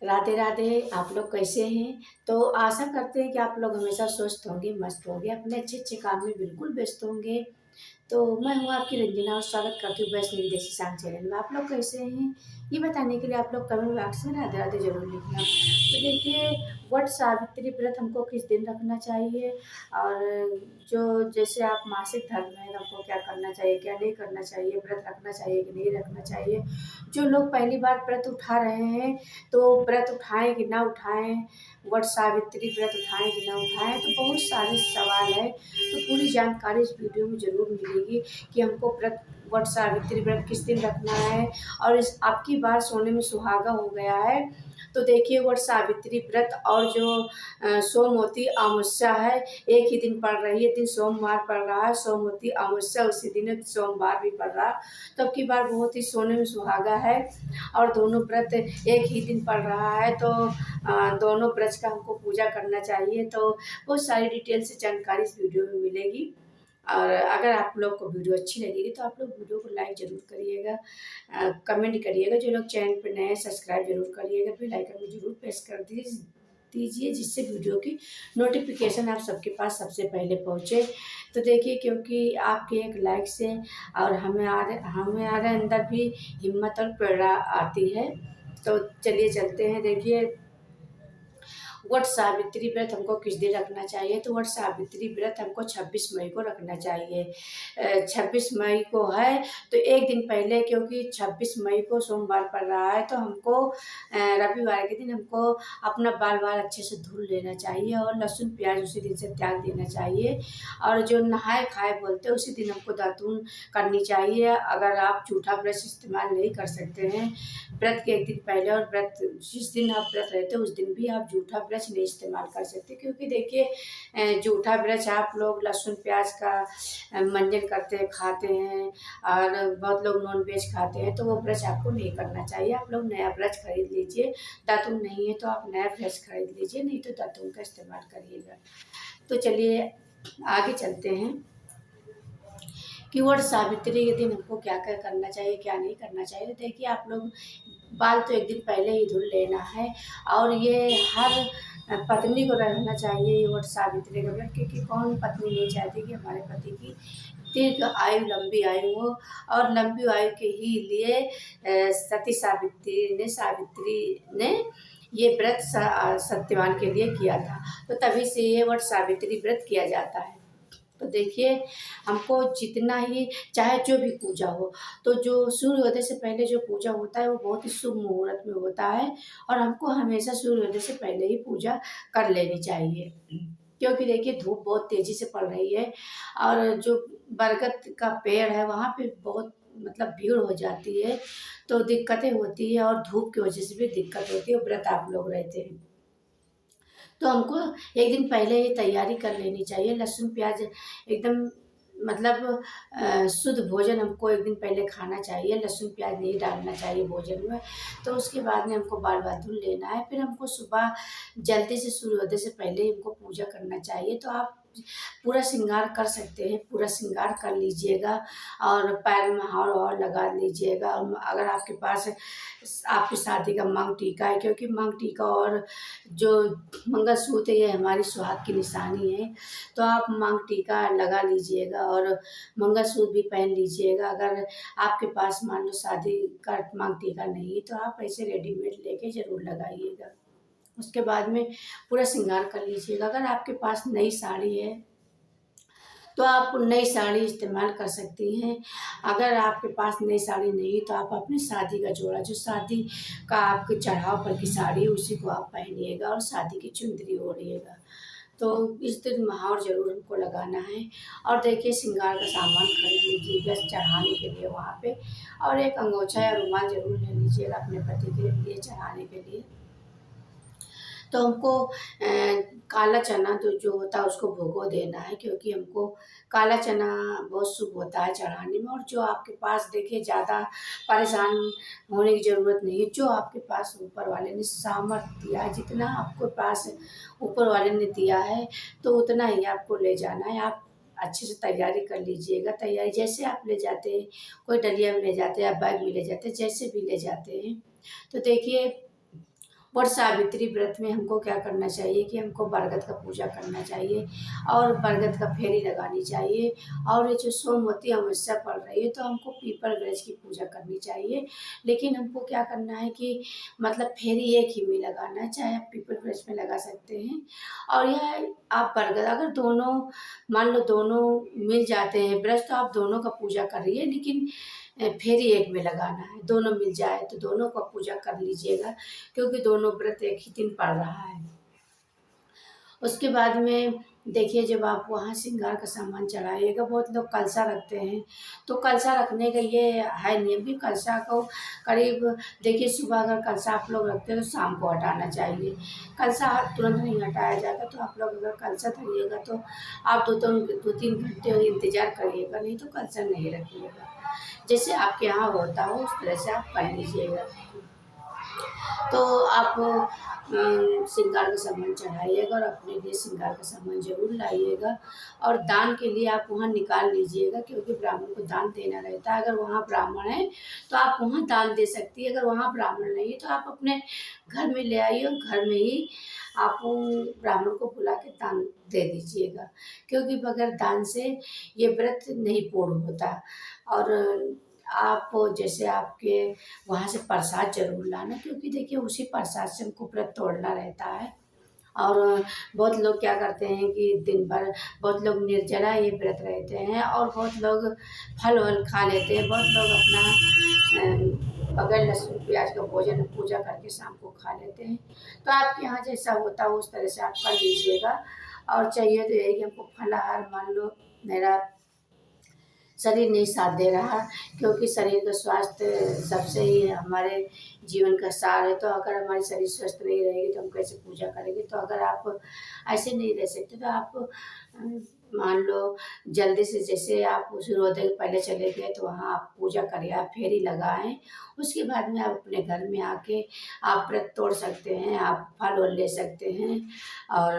राधे राधे। आप लोग कैसे हैं? तो आशा करते हैं कि आप लोग हमेशा स्वस्थ होंगे, मस्त होंगे, अपने अच्छे अच्छे काम में बिल्कुल व्यस्त होंगे। तो मैं हूँ आपकी रंजना और स्वागत करती हूँ वैष्णवी देसी शान चैनल में। आप लोग कैसे हैं ये बताने के लिए आप लोग कमेंट बॉक्स में राधे राधे जरूर लिखना। तो देखिए, वट सावित्री व्रत हमको किस दिन रखना चाहिए, और जो जैसे आप मासिक धर्म में हमको क्या करना चाहिए, क्या नहीं करना चाहिए, व्रत रखना चाहिए कि नहीं रखना चाहिए। जो लोग पहली बार व्रत उठा रहे हैं तो व्रत उठाएं कि ना उठाएं, वट सावित्री व्रत उठाएं कि ना उठाएं, तो बहुत सारे सवाल है। तो पूरी जानकारी इस वीडियो में ज़रूर मिलेगी कि हमको व्रत वट सावित्री व्रत किस दिन रखना है। और इस आपकी बार सोने में सुहागा हो गया है, तो देखिए वट सावित्री व्रत और जो सोमवती अमावस्या है, एक ही दिन पड़ रही है। दिन सोमवार पड़ रहा है, सोमवती अमावस्या उसी दिन है, सोमवार भी पड़ रहा। तो अब की बार बहुत ही सोने में सुहागा है और दोनों व्रत एक ही दिन पड़ रहा है। तो दोनों व्रत का हमको पूजा करना चाहिए। तो बहुत सारी डिटेल से जानकारी इस वीडियो में मिलेगी। और अगर आप लोग को वीडियो अच्छी लगेगी तो आप लोग वीडियो को लाइक ज़रूर करिएगा, कमेंट करिएगा। जो लोग चैनल पर नए हैं सब्सक्राइब जरूर करिएगा, बेल आइकन को जरूर प्रेस कर दीजिए जिससे वीडियो की नोटिफिकेशन आप सबके पास सबसे पहले पहुँचे। तो देखिए, क्योंकि आपके एक लाइक से और हमारे अंदर भी हिम्मत और प्रेरणा आती है। तो चलिए चलते हैं। देखिए, वट सावित्री व्रत हमको किस दिन रखना चाहिए, तो वट सावित्री व्रत हमको 26 मई को रखना चाहिए। 26 मई को है तो एक दिन पहले, क्योंकि 26 मई को सोमवार पड़ रहा है, तो हमको रविवार के दिन हमको अपना बाल बाल अच्छे से धुल लेना चाहिए और लहसुन प्याज उसी दिन से त्याग देना चाहिए। और जो नहाए खाए बोलते हैं उसी दिन हमको दातून करनी चाहिए। अगर आप जूठा ब्रश इस्तेमाल नहीं कर सकते हैं व्रत के एक दिन पहले, और व्रत जिस दिन आप व्रत रहते हैं उस दिन भी आप जूठा ब्रश नहीं इस्तेमाल कर सकते, क्योंकि देखिए जूठा ब्रश आप लोग लहसुन प्याज का मंजन करते हैं, खाते हैं, और बहुत लोग नॉन वेज खाते हैं, तो वो ब्रश आपको नहीं करना चाहिए। आप लोग नया ब्रश खरीद लीजिए। दातुन नहीं है तो आप नया ब्रश खरीद लीजिए, नहीं तो दातुन का इस्तेमाल करिएगा। तो चलिए आगे चलते हैं कि वट सावित्री के दिन हमको क्या क्या करना चाहिए, क्या नहीं करना चाहिए। तो देखिए, आप लोग बाल तो एक दिन पहले ही धुल लेना है, और ये हर पत्नी को रहना चाहिए ये वट सावित्री का व्रत, क्योंकि कौन पत्नी नहीं चाहती कि हमारे पति की दीर्घ आयु, लंबी आयु हो। और लंबी आयु के ही लिए सती सावित्री ने ये व्रत सत्यवान के लिए किया था। तो तभी से ये वट सावित्री व्रत किया जाता है। तो देखिए, हमको जितना ही चाहे जो भी पूजा हो, तो जो सूर्योदय से पहले जो पूजा होता है वो बहुत ही शुभ मुहूर्त में होता है, और हमको हमेशा सूर्योदय से पहले ही पूजा कर लेनी चाहिए। क्योंकि देखिए, धूप बहुत तेजी से पड़ रही है, और जो बरगद का पेड़ है वहाँ पे बहुत मतलब भीड़ हो जाती है, तो दिक्कतें होती है, और धूप की वजह से भी दिक्कत होती है। व्रत आप लोग रहते हैं तो हमको एक दिन पहले ही तैयारी कर लेनी चाहिए। लहसुन प्याज एकदम मतलब शुद्ध भोजन हमको एक दिन पहले खाना चाहिए। लहसुन प्याज नहीं डालना चाहिए भोजन में। तो उसके बाद में हमको बाल बाल धुल लेना है। फिर हमको सुबह जल्दी से सूर्योदय से पहले ही हमको पूजा करना चाहिए। तो आप पूरा श्रृंगार कर सकते हैं, पूरा श्रृंगार कर लीजिएगा, और पैर में हार और लगा लीजिएगा। और अगर आपके पास आपकी शादी का मांग टीका है, क्योंकि मांग टीका और जो मंगलसूत्र ये हमारी सुहाग की निशानी है, तो आप मांग टीका लगा लीजिएगा और मंगलसूत्र भी पहन लीजिएगा। अगर आपके पास मान लो शादी का मांग टीका नहीं है, तो आप ऐसे रेडीमेड लेके ज़रूर लगाइएगा। उसके बाद में पूरा श्रृंगार कर लीजिएगा। अगर आपके पास नई साड़ी है तो आप नई साड़ी इस्तेमाल कर सकती हैं। अगर आपके पास नई साड़ी नहीं तो आप अपनी शादी का जोड़ा, जो शादी का आपके चढ़ाव पर की साड़ी है, उसी को आप पहनिएगा और शादी की चुंदरी ओढ़िएगा। तो इस दिन महावर ज़रूर हमको लगाना है। और देखिए, श्रृंगार का सामान खरीद लीजिए बस चढ़ाने के लिए वहाँ पे, और एक अंगोछा या रुमाल ज़रूर ले लीजिएगा अपने पति के लिए चढ़ाने के लिए। तो हमको काला चना तो जो होता है उसको भिगो देना है, क्योंकि हमको काला चना बहुत शुभ होता है चढ़ाने में। और जो आपके पास देखिए, ज़्यादा परेशान होने की ज़रूरत नहीं है। जो आपके पास ऊपर वाले ने सामर्थ्य दिया है, जितना आपके पास ऊपर वाले ने दिया है, तो उतना ही आपको ले जाना है। आप अच्छे से तैयारी कर लीजिएगा। तैयारी जैसे आप ले जाते हैं, कोई डलिया में ले जाते हैं या बैग में ले जाते हैं, जैसे भी ले जाते हैं। तो देखिए, वट सावित्री व्रत में हमको क्या करना चाहिए कि हमको बरगद का पूजा करना चाहिए और बरगद का फेरी लगानी चाहिए। और ये जो सोमवती अमावस्या पड़ रही है तो हमको पीपल वृक्ष की पूजा करनी चाहिए। लेकिन हमको क्या करना है कि मतलब फेरी एक ही में लगाना है, चाहे आप पीपल वृक्ष में लगा सकते हैं और यह आप बरगद, अगर दोनों मान लो दोनों मिल जाते हैं वृक्ष तो आप दोनों का पूजा करिए, लेकिन फेरी एक में लगाना है। दोनों मिल जाए तो दोनों का पूजा कर लीजिएगा, क्योंकि दोनों व्रत एक ही दिन पड़ रहा है। उसके बाद में देखिए, जब आप वहाँ श्रृंगार का सामान चढ़ाइएगा, बहुत लोग कलशा रखते हैं, तो कलशा रखने का ये है नियम भी, कलशा को करीब देखिए सुबह अगर कलशा आप लोग रखते हैं तो शाम को हटाना चाहिए। कलशा तुरंत नहीं हटाया जाता, तो आप लोग अगर कलशा धरिएगा तो आप 2-3 घंटे इंतज़ार करिएगा, नहीं तो कलशा नहीं रखिएगा। जैसे आपके यहाँ होता हो उस तरह से आप कर लीजिएगा। तो आप श्रृंगार का सामान चढ़ाइएगा और अपने लिए श्रृंगार का सामान ज़रूर लाइएगा। और दान के लिए आप वहाँ निकाल लीजिएगा, क्योंकि ब्राह्मण को दान देना रहता है। अगर वहाँ ब्राह्मण है तो आप वहाँ दान दे सकती है, अगर वहाँ ब्राह्मण नहीं है तो आप अपने घर में ले आइए और घर में ही आप ब्राह्मण को बुला के दान दे दीजिएगा, क्योंकि बगैर दान से ये व्रत नहीं पूर्ण होता। और आप जैसे आपके वहाँ से प्रसाद जरूर लाना, क्योंकि देखिए उसी प्रसाद से हमको व्रत तोड़ना रहता है। और बहुत लोग क्या करते हैं कि दिन भर बहुत लोग निर्जला ये व्रत रहते हैं और बहुत लोग फल वल खा लेते हैं। बहुत लोग अपना बगैर लहसुन प्याज का भोजन पूजा करके शाम को खा लेते हैं। तो आपके यहाँ जैसा होता है उस तरह से आप कर लीजिएगा। और चाहिए तो यही कि हमको फलाहार, मान लो मेरा शरीर नहीं साथ दे रहा, क्योंकि शरीर का स्वास्थ्य सबसे ही हमारे जीवन का सार है। तो अगर हमारी शरीर स्वस्थ नहीं रहेगी तो हम कैसे पूजा करेंगे। तो अगर आप ऐसे नहीं रह सकते तो आप मान लो जल्दी से, जैसे आप सूर्योदय के पहले चले गए तो वहाँ आप पूजा करिए, आप फेरी लगाएं। उसके बाद में आप अपने घर में आके आप व्रत तोड़ सकते हैं, आप फल वल ले सकते हैं और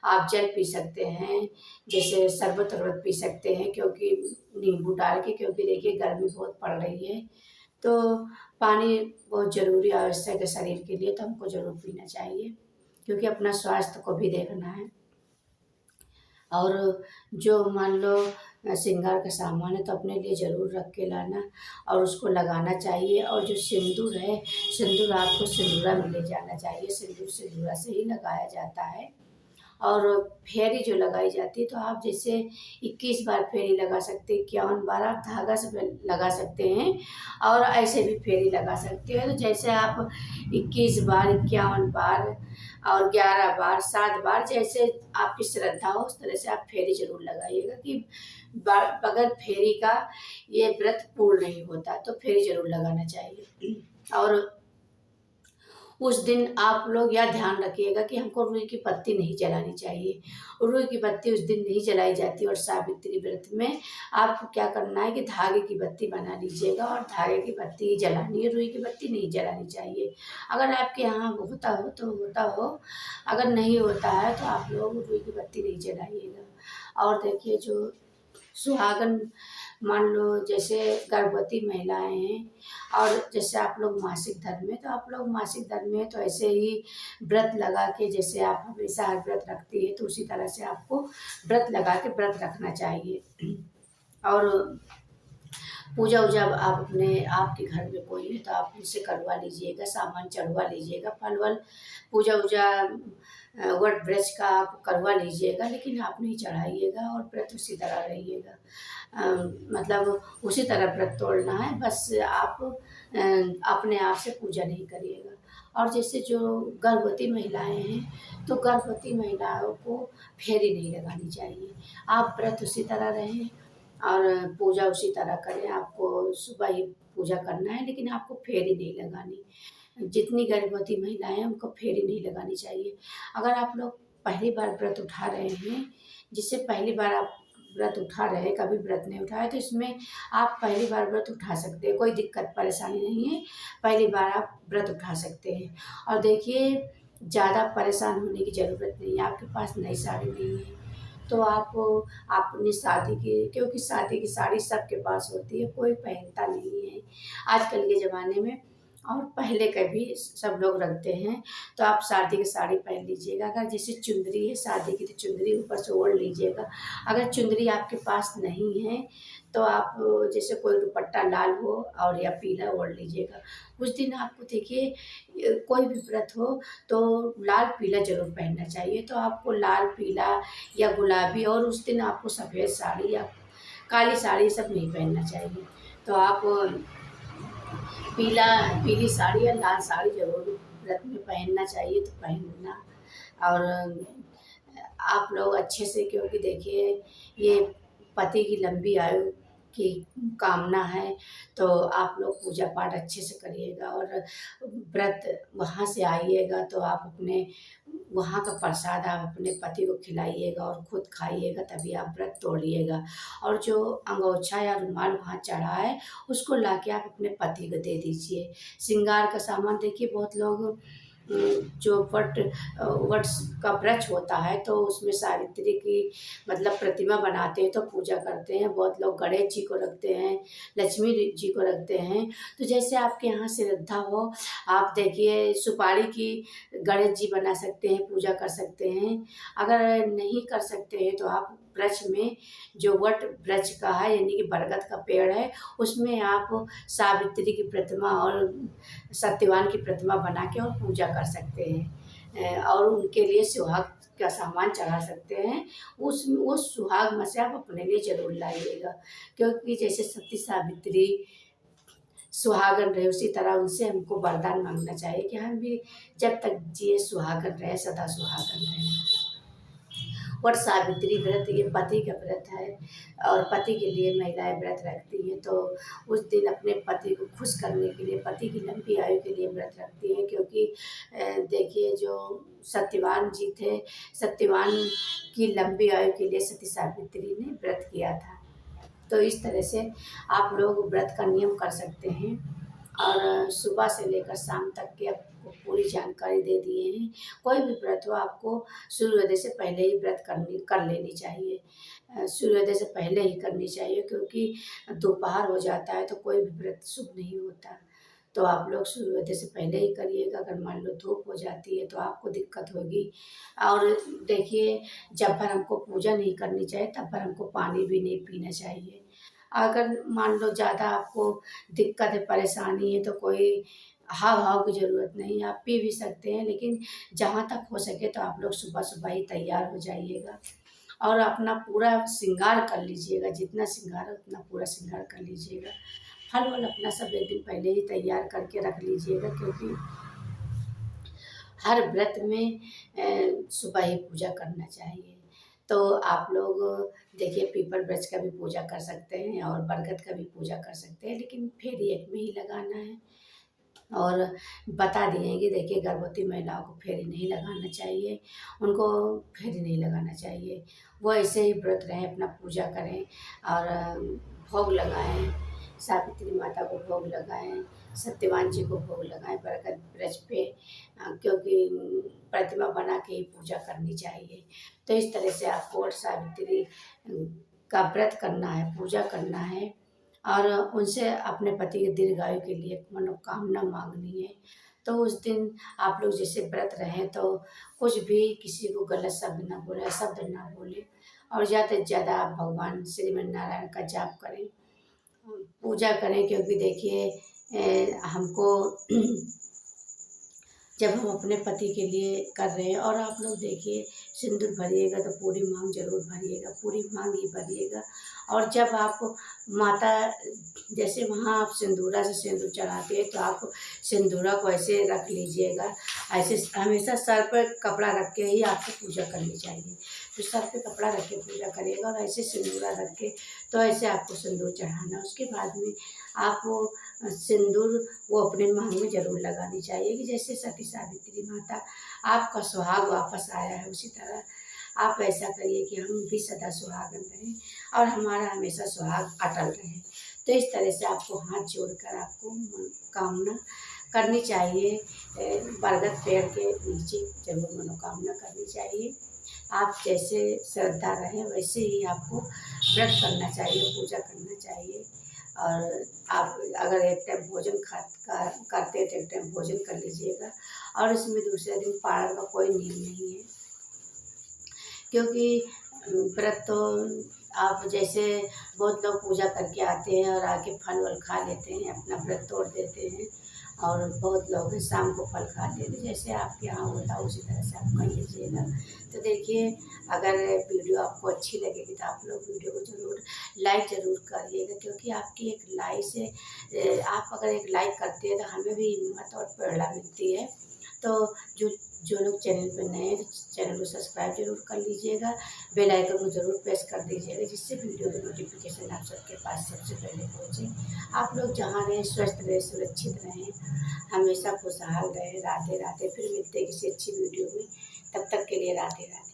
आप जल पी सकते हैं, जैसे शरबत वरबत पी सकते हैं, क्योंकि नींबू डाल के, क्योंकि देखिए गर्मी बहुत पड़ रही है तो पानी बहुत ज़रूरी आवश्यक है शरीर के लिए, तो हमको ज़रूर पीना चाहिए, क्योंकि अपना स्वास्थ्य को भी देखना है। और जो मान लो श्रृंगार का सामान है तो अपने लिए ज़रूर रख के लाना और उसको लगाना चाहिए। और जो सिंदूर है, सिंदूर आपको सिंदूरा में ले जाना चाहिए, सिंदूर सिंदूरा से ही लगाया जाता है। और फेरी जो लगाई जाती है तो आप जैसे 21 बार फेरी लगा सकते हैं, 51 बार आप धागा से लगा सकते हैं और ऐसे भी फेरी लगा सकते हैं। तो जैसे आप 21 बार, 51 बार और 11 बार, 7 बार, जैसे आपकी श्रद्धा हो उस तरह से आप फेरी जरूर लगाइएगा, कि बगैर फेरी का ये व्रत पूर्ण नहीं होता, तो फेरी जरूर लगाना चाहिए। और उस दिन आप लोग यह ध्यान रखिएगा कि हमको रुई की पत्ती नहीं जलानी चाहिए। रुई की पत्ती उस दिन नहीं जलाई जाती। और सावित्री व्रत में आपको क्या करना है कि धागे की बत्ती बना लीजिएगा और धागे की बत्ती ही जलानी है, रुई की बत्ती नहीं जलानी चाहिए। अगर आपके यहाँ होता हो तो होता हो, अगर नहीं होता है तो आप लोग रुई की बत्ती नहीं जलाइएगा। और देखिए, जो सुहागन मान लो जैसे गर्भवती महिलाएं हैं और जैसे आप लोग मासिक धर्म में, तो आप लोग मासिक धर्म में तो ऐसे ही व्रत लगा के, जैसे आप हमेशा हर व्रत रखती है तो उसी तरह से आपको व्रत लगा के व्रत रखना चाहिए। और पूजा वूजा आप अपने आपके घर में कोई है तो आप उनसे करवा लीजिएगा, सामान चढ़वा लीजिएगा, फल वल पूजा वूजा वट वृक्ष का आप करवा लीजिएगा, लेकिन आप नहीं चढ़ाइएगा और व्रत उसी तरह रहिएगा। मतलब उसी तरह व्रत तोड़ना है, बस आप अपने आप से पूजा नहीं करिएगा। और जैसे जो गर्भवती महिलाएं हैं तो गर्भवती महिलाओं को फेरी नहीं लगानी चाहिए। आप व्रत उसी तरह रहें और पूजा उसी तरह करें। आपको सुबह ही पूजा करना है, लेकिन आपको फेरी नहीं लगानी। जितनी गर्भवती महिलाएं हैं उनको फेरी नहीं लगानी चाहिए। अगर आप लोग पहली बार व्रत उठा रहे हैं, जिससे पहली बार आप व्रत उठा रहे हैं, कभी व्रत नहीं उठाया, तो इसमें आप पहली बार व्रत उठा सकते हैं, कोई दिक्कत परेशानी नहीं है, पहली बार आप व्रत उठा सकते हैं। और देखिए, ज़्यादा परेशान होने की ज़रूरत नहीं है। आपके पास नई साड़ी नहीं है तो आप अपनी शादी की, क्योंकि शादी की साड़ी सबके पास होती है, कोई पहनता नहीं है आजकल के ज़माने में। और पहले का भी सब लोग रखते हैं। तो आप शादी की साड़ी पहन लीजिएगा, अगर जैसे चुंदरी है शादी की तो चुंदरी ऊपर से ओढ़ लीजिएगा। अगर चुंदरी आपके पास नहीं है तो आप जैसे कोई दुपट्टा लाल हो और या पीला ओढ़ लीजिएगा। उस दिन आपको देखिए कोई भी व्रत हो तो लाल पीला ज़रूर पहनना चाहिए। तो आपको लाल पीला या गुलाबी, और उस दिन आपको सफ़ेद साड़ी या काली साड़ी सब नहीं पहनना चाहिए। तो आप पीला पीली साड़ी या लाल साड़ी ज़रूर व्रत में पहनना चाहिए तो पहनना। और आप लोग अच्छे से, क्योंकि देखिए ये पति की लंबी आयु की कामना है, तो आप लोग पूजा पाठ अच्छे से करिएगा। और व्रत वहाँ से आइएगा तो आप अपने वहाँ का प्रसाद आप अपने पति को खिलाइएगा और खुद खाइएगा, तभी आप व्रत तोड़िएगा। और जो अंगोछा या रुमाल वहाँ चढ़ा है उसको लाके आप अपने पति को दे दीजिए। श्रृंगार का सामान देखिए बहुत लोग जो वट का वृक्ष होता है तो उसमें सावित्री की मतलब प्रतिमा बनाते हैं तो पूजा करते हैं। बहुत लोग गणेश जी को रखते हैं, लक्ष्मी जी को रखते हैं। तो जैसे आपके यहाँ श्रद्धा हो, आप देखिए सुपारी की गणेश जी बना सकते हैं, पूजा कर सकते हैं। अगर नहीं कर सकते हैं तो आप वृक्ष में जो वट वृक्ष का है यानी कि बरगद का पेड़ है उसमें आप सावित्री की प्रतिमा और सत्यवान की प्रतिमा बना के और पूजा कर सकते हैं। और उनके लिए सुहाग का सामान चढ़ा सकते हैं। उस सुहाग में से आप अपने लिए ज़रूर लाइएगा, क्योंकि जैसे सती सावित्री सुहागन रहे उसी तरह उनसे हमको वरदान मांगना चाहिए कि हम भी जब तक जिए सुहागन रहे, सदा सुहागन रहे। वट सावित्री व्रत ये पति का व्रत है और पति के लिए महिलाएं व्रत रखती हैं। तो उस दिन अपने पति को खुश करने के लिए, पति की लंबी आयु के लिए व्रत रखती हैं। क्योंकि देखिए जो सत्यवान जी थे, सत्यवान की लंबी आयु के लिए सती सावित्री ने व्रत किया था। तो इस तरह से आप लोग व्रत का नियम कर सकते हैं। और सुबह से लेकर शाम तक की आपको पूरी जानकारी दे दिए हैं। कोई भी व्रत हो आपको सूर्योदय से पहले ही व्रत कर लेनी चाहिए। सूर्योदय से पहले ही करनी चाहिए, क्योंकि दोपहर हो जाता है तो कोई भी व्रत शुभ नहीं होता। तो आप लोग सूर्योदय से पहले ही करिएगा। अगर मान लो धूप हो जाती है तो आपको दिक्कत होगी। और देखिए जब भर हमको पूजा नहीं करनी चाहिए तब भर हमको पानी भी नहीं पीना चाहिए। अगर मान लो ज़्यादा आपको दिक्कत है, परेशानी है तो कोई हाव-भाव की ज़रूरत नहीं है, आप पी भी सकते हैं। लेकिन जहाँ तक हो सके तो आप लोग सुबह-सुबह ही तैयार हो जाइएगा और अपना पूरा श्रृंगार कर लीजिएगा। जितना श्रृंगार है उतना पूरा श्रृंगार कर लीजिएगा। फल-वल अपना सब एक दिन पहले ही तैयार करके रख लीजिएगा, क्योंकि हर व्रत में सुबह ही पूजा करना चाहिए। तो आप लोग देखिए पीपल वृक्ष का भी पूजा कर सकते हैं और बरगद का भी पूजा कर सकते हैं, लेकिन फेरी एक में ही लगाना है। और बता दिए हैं कि देखिए गर्भवती महिलाओं को फेरी नहीं लगाना चाहिए, उनको फेरी नहीं लगाना चाहिए। वो ऐसे ही व्रत रहें, अपना पूजा करें और भोग लगाएँ, सावित्री माता को भोग लगाएँ, सत्यवान जी को भोग लगाएँ बरगद वृक्ष पे। क्योंकि प्रतिमा बना के ही पूजा करनी चाहिए। तो इस तरह से आपको वट सावित्री का व्रत करना है, पूजा करना है और उनसे अपने पति के दीर्घायु के लिए मनोकामना मांगनी है। तो उस दिन आप लोग जैसे व्रत रहें तो कुछ भी किसी को गलत शब्द ना बोलें, अशब्द ना बोलें और ज़्यादा से ज़्यादा आप भगवान श्रीमन नारायण का जाप करें, पूजा करें। क्योंकि देखिए हमको जब हम अपने पति के लिए कर रहे हैं, और आप लोग देखिए सिंदूर भरिएगा तो पूरी मांग ज़रूर भरिएगा, पूरी मांग ही भरिएगा। और जब आप माता जैसे वहाँ आप सिंदूरा से सिंदूर चढ़ाते हैं तो आप सिंदूरा को ऐसे रख लीजिएगा, ऐसे हमेशा सर पर कपड़ा रख के ही आपको पूजा करनी चाहिए। तो सर पे कपड़ा रख के पूजा करिएगा और ऐसे सिंदूरा रख के तो ऐसे आपको सिंदूर चढ़ाना। उसके बाद में आप वो सिंदूर वो अपने मांग में ज़रूर लगानी चाहिए कि जैसे सती सावित्री माता आपका सुहाग वापस आया है, उसी तरह आप ऐसा करिए कि हम भी सदा सुहागन रहें और हमारा हमेशा सुहाग अटल रहे। तो इस तरह से आपको हाथ जोड़कर आपको मनोकामना करनी चाहिए। बरगद पेड़ के नीचे ज़रूर मनोकामना करनी चाहिए। आप जैसे श्रद्धा रहें वैसे ही आपको व्रत करना चाहिए, पूजा करना चाहिए। और आप अगर एक टाइम भोजन करते हैं तो एक टाइम भोजन कर लीजिएगा। और इसमें दूसरे दिन पारण का कोई नियम नहीं है, क्योंकि व्रत तो आप जैसे बहुत लोग पूजा करके आते हैं और आके फल वल खा लेते हैं, अपना व्रत तोड़ देते हैं। और बहुत लोग शाम को फल खाते हैं, तो जैसे आपके यहाँ होता है उसी तरह से आप कर लीजिएगा। तो देखिए, अगर वीडियो आपको अच्छी लगेगी तो आप लोग वीडियो को ज़रूर लाइक ज़रूर करिएगा, क्योंकि आपकी एक लाइक से आप अगर एक लाइक करते हैं तो हमें भी हिम्मत और प्रेरणा मिलती है। तो जो जो लोग चैनल पर नए हैं तो चैनल को सब्सक्राइब जरूर कर लीजिएगा, बेल आइकन को ज़रूर प्रेस कर दीजिएगा, जिससे वीडियो की नोटिफिकेशन आप सबके पास सबसे पहले पहुँचे। आप लोग जहाँ रहें स्वस्थ रहें, सुरक्षित रहें, हमेशा खुशहाल रहें। राधे राधे। फिर मिलते हैं किसी अच्छी वीडियो में, तब तक के लिए राधे राधे।